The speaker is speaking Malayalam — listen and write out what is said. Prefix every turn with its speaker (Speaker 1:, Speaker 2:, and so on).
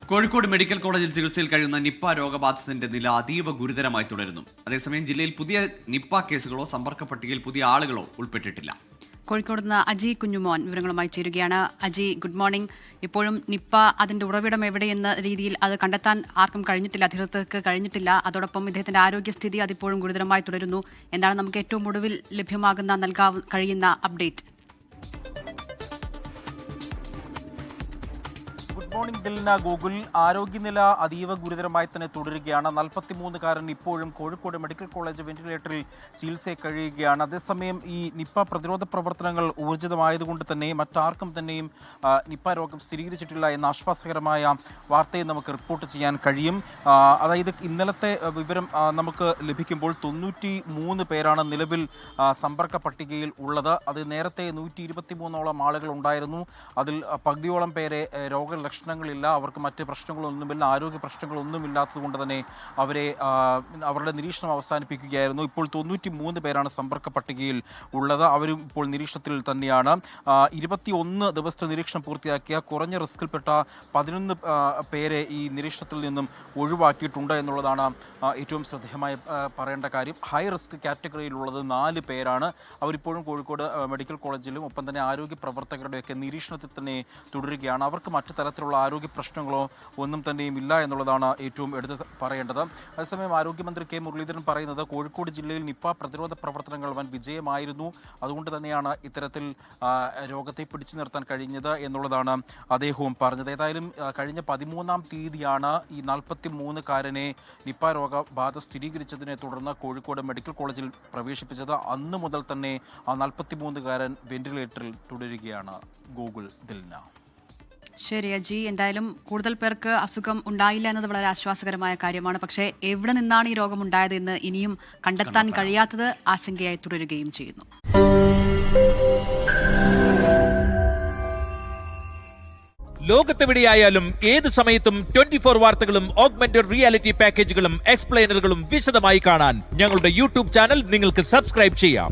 Speaker 1: കോഴിക്കോട് മെഡിക്കൽ കോളേജിൽ ചികിത്സയിൽ കഴിയുന്ന നിപ്പ രോഗബാധിതന്റെ നില അതീവ ഗുരുതരമായി തുടരുന്നു. അതേസമയം ജില്ലയിൽ പുതിയ നിപ്പ കേസുകളോ സമ്പർക്ക പട്ടികയിൽ പുതിയ ആളുകളോ ഉൾപ്പെട്ടിട്ടില്ല.
Speaker 2: കോഴിക്കോട് നിന്ന് അജി കുഞ്ഞുമോൻ വിവരങ്ങളുമായി ചേരുകയാണ്. Aji, good morning. ഇപ്പോഴും നിപ്പ അതിന്റെ ഉറവിടം എവിടെയെന്ന രീതിയിൽ അത് കണ്ടെത്താൻ ആർക്കും കഴിഞ്ഞിട്ടില്ല, അധികൃതർക്ക് കഴിഞ്ഞിട്ടില്ല. അതോടൊപ്പം ഇദ്ദേഹത്തിന്റെ ആരോഗ്യസ്ഥിതി അതിപ്പോഴും ഗുരുതരമായി തുടരുന്നു. എന്താണ് നമുക്ക് ഏറ്റവും ഒടുവിൽ ലഭ്യമാകുന്ന നൽകാൻ കഴിയുന്ന update?
Speaker 3: Good morning Dilna. Google ആരോഗ്യനില അതീവ ഗുരുതരമായി തന്നെ തുടരുകയാണ്. 43-കാരൻ ഇപ്പോഴും കോഴിക്കോട് മെഡിക്കൽ കോളേജ് വെന്റിലേറ്ററിൽ ചികിത്സയിൽ കഴിയുകയാണ്. അതേസമയം ഈ നിപ്പ പ്രതിരോധ പ്രവർത്തനങ്ങൾ ഊർജിതമായതുകൊണ്ട് തന്നെ മറ്റാർക്കും തന്നെയും നിപ്പ രോഗം സ്ഥിരീകരിച്ചിട്ടില്ല എന്ന ആശ്വാസകരമായ വാർത്തയെ നമുക്ക് റിപ്പോർട്ട് ചെയ്യാൻ കഴിയും. അതായത് ഇന്നലത്തെ വിവരം നമുക്ക് ലഭിക്കുമ്പോൾ 93 പേരാണ് നിലവിൽ സമ്പർക്ക പട്ടികയിൽ ഉള്ളത്. അത് നേരത്തെ 123ഓളം ആളുകൾ ഉണ്ടായിരുന്നു. അതിൽ പകുതിയോളം പേരെ രോഗലക്ഷണങ്ങളില്ല, അവർക്ക് മറ്റ് പ്രശ്നങ്ങളൊന്നുമില്ല, ആരോഗ്യ പ്രശ്നങ്ങളൊന്നുമില്ലാത്തത് കൊണ്ട് തന്നെ അവരുടെ നിരീക്ഷണം അവസാനിപ്പിക്കുകയായിരുന്നു. ഇപ്പോൾ 93 പേരാണ് സമ്പർക്ക പട്ടികയിൽ ഉള്ളത്. അവരും ഇപ്പോൾ നിരീക്ഷണത്തിൽ തന്നെയാണ്. 21 ദിവസത്തെ നിരീക്ഷണം പൂർത്തിയാക്കിയ കുറഞ്ഞ റിസ്കിൽപ്പെട്ട 11 പേരെ ഈ നിരീക്ഷണത്തിൽ നിന്നും ഒഴിവാക്കിയിട്ടുണ്ട് എന്നുള്ളതാണ് ഏറ്റവും ശ്രദ്ധേയമായി പറയേണ്ട കാര്യം. ഹൈ റിസ്ക് കാറ്റഗറിയിലുള്ളത് 4 പേരാണ്. അവരിപ്പോഴും കോഴിക്കോട് മെഡിക്കൽ കോളേജിലും ഒപ്പം തന്നെ ആരോഗ്യ പ്രവർത്തകരുടെയൊക്കെ നിരീക്ഷണത്തിൽ തന്നെ തുടരുകയാണ്. അവർക്ക് മറ്റു തരത്തിലുള്ള ആരോഗ്യ പ്രശ്നങ്ങളോ ഒന്നും തന്നെയും ഇല്ല എന്നുള്ളതാണ് ഏറ്റവും എടുത്ത് പറയേണ്ടത്. അതേസമയം ആരോഗ്യമന്ത്രി കെ മുരളീധരൻ പറയുന്നത് കോഴിക്കോട് ജില്ലയിൽ നിപ്പ പ്രതിരോധ പ്രവർത്തനങ്ങൾ വൻ വിജയമായിരുന്നു, അതുകൊണ്ട് തന്നെയാണ് ഇത്തരത്തിൽ രോഗത്തെ പിടിച്ചു നിർത്താൻ കഴിഞ്ഞത് എന്നുള്ളതാണ് അദ്ദേഹവും പറഞ്ഞത്. ഏതായാലും കഴിഞ്ഞ 13-ാം തീയതിയാണ് ഈ 43-കാരനെ നിപ്പ രോഗബാധ സ്ഥിരീകരിച്ചതിനെ തുടർന്ന് കോഴിക്കോട് മെഡിക്കൽ കോളേജിൽ പ്രവേശിപ്പിച്ചത്. അന്ന് മുതൽ തന്നെ ആ 43-കാരൻ വെന്റിലേറ്ററിൽ തുടരുകയാണ്. ഗൂഗിൾ ദിൽന.
Speaker 2: ശരി അജി, എന്തായാലും കൂടുതൽ പേർക്ക് അസുഖം ഉണ്ടായില്ല എന്നത് വളരെ ആശ്വാസകരമായ കാര്യമാണ്. പക്ഷേ എവിടെ നിന്നാണ് ഈ രോഗം ഉണ്ടായത് എന്ന് ഇനിയും കണ്ടെത്താൻ കഴിയാത്തത് ആശങ്കയായി തുടരുകയും ചെയ്യുന്നു.
Speaker 4: ലോകത്തെവിടെയായാലും ഏത് സമയത്തും 24 വാർത്തകളും ഓഗ്മെന്റഡ് റിയാലിറ്റി പാക്കേജുകളും എക്സ്പ്ലെയിനറുകളും വിശദമായി കാണാൻ ഞങ്ങളുടെ യൂട്യൂബ് ചാനൽ നിങ്ങൾക്ക് സബ്സ്ക്രൈബ് ചെയ്യാം.